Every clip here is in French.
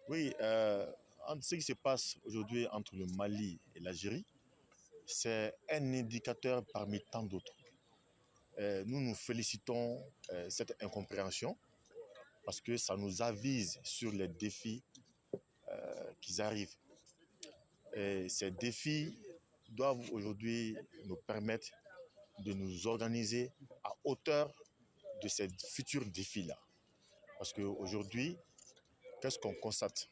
Oui, ce qui se passe aujourd'hui entre le Mali et l'Algérie, c'est un indicateur parmi tant d'autres. Nous nous félicitons cette incompréhension parce que ça nous avise sur les défis qui arrivent. Et ces défis doivent aujourd'hui nous permettre de nous organiser à hauteur de ces futurs défis-là. Parce qu'aujourd'hui, qu'est-ce qu'on constate?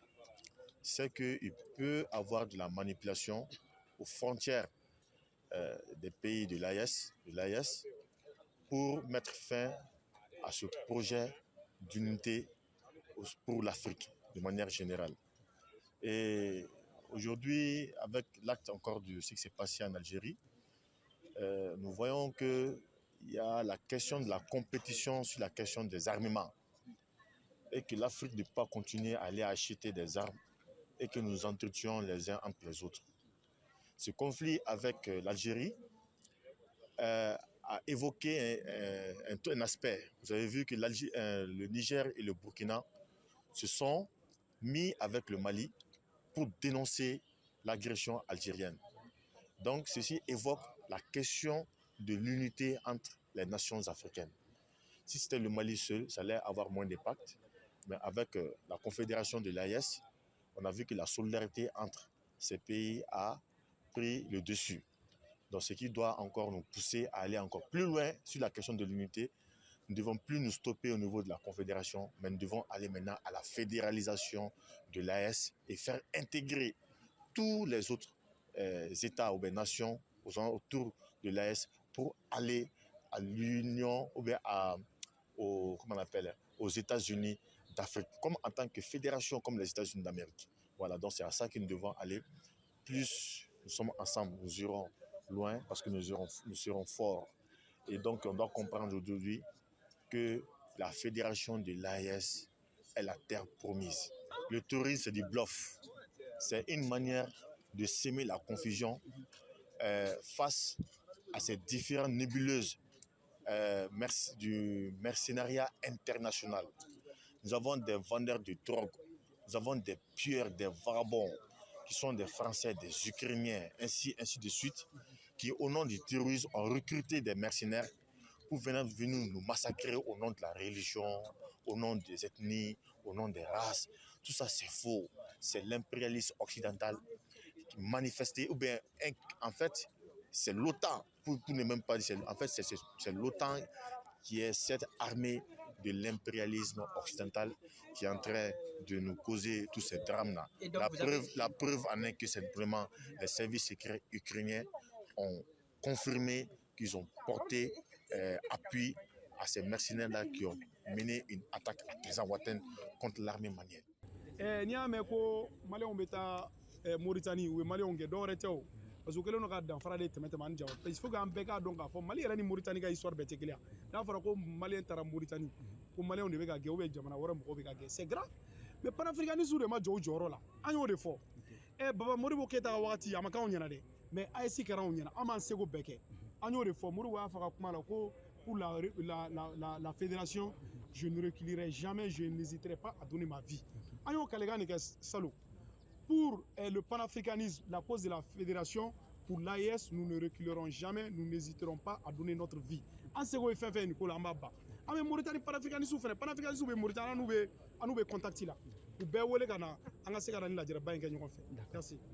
C'est qu'il peut y avoir de la manipulation aux frontières des pays de l'AES pour mettre fin à ce projet d'unité pour l'Afrique de manière générale. Et aujourd'hui, avec l'acte encore de ce qui s'est passé en Algérie, nous voyons qu'il y a la question de la compétition sur la question des armements et que l'Afrique ne peut pas continuer à aller acheter des armes et que nous entretuons les uns entre les autres. Ce conflit avec l'Algérie a évoqué un aspect. Vous avez vu que le Niger et le Burkina se sont mis avec le Mali pour dénoncer l'agression algérienne. Donc ceci évoque la question de l'unité entre les nations africaines. Si c'était le Mali seul, ça allait avoir moins d'impact. Mais avec la confédération de l'AES, on a vu que la solidarité entre ces pays a pris le dessus. Donc ce qui doit encore nous pousser à aller encore plus loin sur la question de l'unité. Nous ne devons plus nous stopper au niveau de la confédération, mais nous devons aller maintenant à la fédéralisation de l'AES et faire intégrer tous les autres États ou bien nations autour de l'AES pour aller à l'Union ou bien aux États-Unis d'Afrique, comme en tant que fédération comme les États-Unis d'Amérique. Voilà, donc c'est à ça que nous devons aller. Plus nous sommes ensemble, nous irons loin parce que nous serons forts. Et donc on doit comprendre aujourd'hui que la fédération de l'AES est la terre promise. Le tourisme, c'est du bluff. C'est une manière de s'aimer la confusion face à ces différentes nébuleuses du mercenariat international. Nous avons des vendeurs de drogue, nous avons des pilleurs, des vagabonds, qui sont des Français, des Ukrainiens, ainsi de suite, qui au nom du terrorisme ont recruté des mercenaires pour venir nous massacrer au nom de la religion, au nom des ethnies, au nom des races. Tout ça, c'est faux. C'est l'impérialisme occidental qui manifesté, ou bien, en fait, c'est l'OTAN, pour ne même pas dire, en fait, c'est l'OTAN qui est cette armée de l'impérialisme occidental qui est en train de nous causer tous ces drames-là. La preuve en est que c'est vraiment les services secrets ukrainiens ont confirmé qu'ils ont porté appui à ces mercenaires-là qui ont mené une attaque à Tezawaten contre l'armée malienne. N'i y'a mɛn ko maliyɛnw bɛ taa Moritani u ye maliyɛnw gɛn dɔwɛrɛ tɛ o parce que u kɛlen don ka danfara de tɛmɛ ani Jao il faut k'an bɛɛ k'a dɔn k'a fɔ Mali yɛrɛ ni Moritani ka histoire bɛɛ tɛ kelen ye n'a fɔra ko maliyɛn taara Moritani ko maliyɛnw de bɛ ka gɛn ou bien jamana wɛrɛ mɔgɔw bɛ ka gɛn c'est grave mais panafricanisme de ma jɔ u jɔyɔrɔ la an y'o de fɔ Baba Modibo Keyita ka wagati a ma k'anw ɲɛna dɛ mais AES kɛra anw ɲɛna an b'an seko bɛɛ kɛ an y'o de fɔ Modibo y'a fɔ ka kuma la ko pour la fédération, je ne reculerai jamais, je n'hésiterai pas à donner ma vie. Pour le panafricanisme, la cause de la fédération, pour l'AES, nous ne reculerons jamais, nous n'hésiterons pas à donner notre vie. En second, il fait Nicolas Ambaba. Mais Mauritanie panafricanisme, panafricanisme, Mauritanie, nous contacter là. Vous pouvez aller à la Merci.